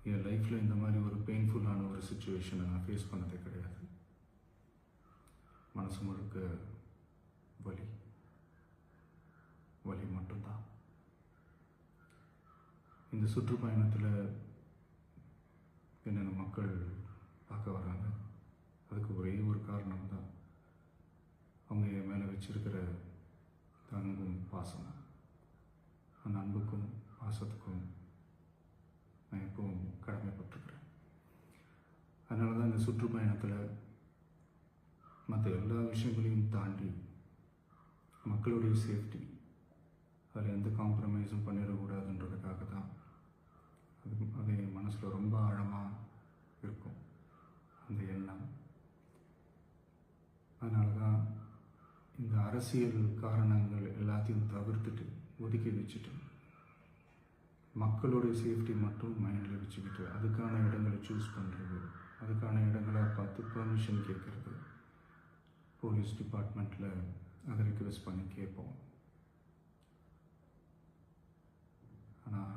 என் லைஃப்பில் இந்த மாதிரி ஒரு பெயின்ஃபுல்லான ஒரு சுச்சுவேஷனை நான் ஃபேஸ் பண்ணதே கிடையாது. மனசு முழுக்க வலி வலி மட்டும்தான். இந்த சுற்றுப்பயணத்தில் என்னென்ன மக்கள் பார்க்க வராங்க, அதுக்கு ஒரே ஒரு காரணம் தான், அவங்க என் மேலே வச்சிருக்கிற அன்பும் பாசம். அந்த அன்புக்கும் பாசத்துக்கும் நான் எப்பவும் கடமைப்பட்டிருக்கிறேன். அதனால தான் இந்த சுற்றுப்பயணத்தில் மற்ற எல்லா விஷயங்களையும் தாண்டி மக்களுடைய சேஃப்டி, அதில் எந்த காம்ப்ரமைஸும் பண்ணிடக்கூடாதுன்றதுக்காக தான் அது என் மனசில் ரொம்ப ஆழமாக இருக்கும் அந்த எண்ணம். அதனால தான் இந்த அரசியல் காரணங்கள் எல்லாத்தையும் தவிர்த்துட்டு ஒதுக்கி வச்சுட்டு மக்களுடைய சேஃப்டி மட்டும் மைண்டில் வச்சுக்கிட்டு அதுக்கான இடங்களை சூஸ் பண்ணுறது, அதுக்கான இடங்களை பார்த்து பெர்மிஷன் கேட்குறது, போலீஸ் டிபார்ட்மெண்ட்டில் அதை ரிக்வெஸ்ட் பண்ணி கேட்போம். ஆனால்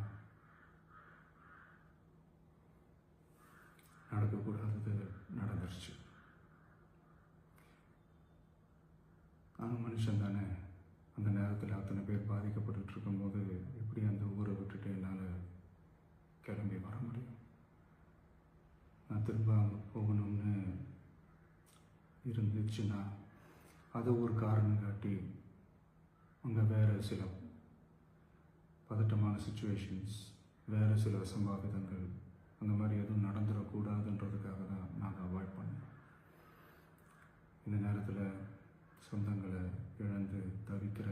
நடக்கக்கூடாதது நடந்துருச்சு. நானும் மனுஷன் தானே. அந்த நேரத்தில் அத்தனை பேர் பாதிக்கப்பட்டு இருக்கும்போது எப்படி அந்த ஊரை விட்டுட்டு என்னால் கிளம்பி வர முடியும்? நான் திரும்ப அங்கே போகணும்னு இருந்துச்சுன்னா அதை ஒரு காரணம் காட்டி அங்கே வேறு சில பதட்டமான சுச்சுவேஷன்ஸ், வேறு சில சம்பாவிதங்கள், அந்த மாதிரி எதுவும் நடந்துடக்கூடாதுன்றதுக்காக தான் நான் அவாய்ட் பண்ணேன். இந்த நேரத்தில் சொந்தங்களை இழந்து தவிக்கிற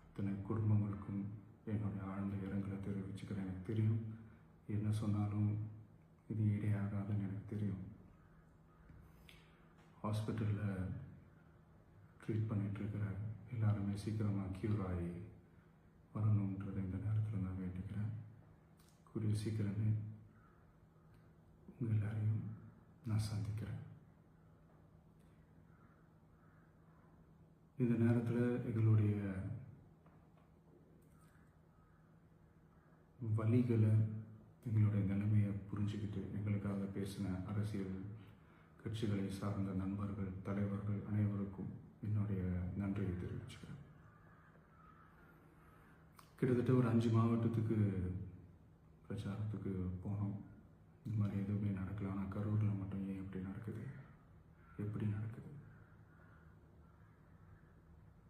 அத்தனை குடும்பங்களுக்கும் என்னுடைய ஆழ்ந்த இரங்கலை தெரிவிச்சுக்கிறேன். எனக்கு தெரியும், என்ன சொன்னாலும் இது ஈடையாகாதுன்னு எனக்கு தெரியும். ஹாஸ்பிட்டலில் ட்ரீட் பண்ணிகிட்ருக்கிற எல்லாருமே சீக்கிரமாக க்யூர் ஆகி வரணுன்றதை இந்த நேரத்தில் நான் வேண்டிக்கிறேன். கூடிய சீக்கிரமே உங்கள் எல்லாரையும் நான் சந்திக்கிறேன். இந்த நேரத்தில் எங்களுடைய வலிகளை, எங்களுடைய நிலைமையை புரிஞ்சுக்கிட்டு எங்களுக்காக பேசின அரசியல் கட்சிகளை சார்ந்த நண்பர்கள், தலைவர்கள் அனைவருக்கும் என்னுடைய நன்றியை தெரிவிச்சுக்கிறேன். கிட்டத்தட்ட ஒரு 5 மாவட்டத்துக்கு பிரச்சாரத்துக்கு போனோம். இந்த மாதிரி எதுவுமே நடக்கல. ஆனால் கரூரில் மட்டும் ஏன் எப்படி நடக்குது? எப்படி நடக்குது?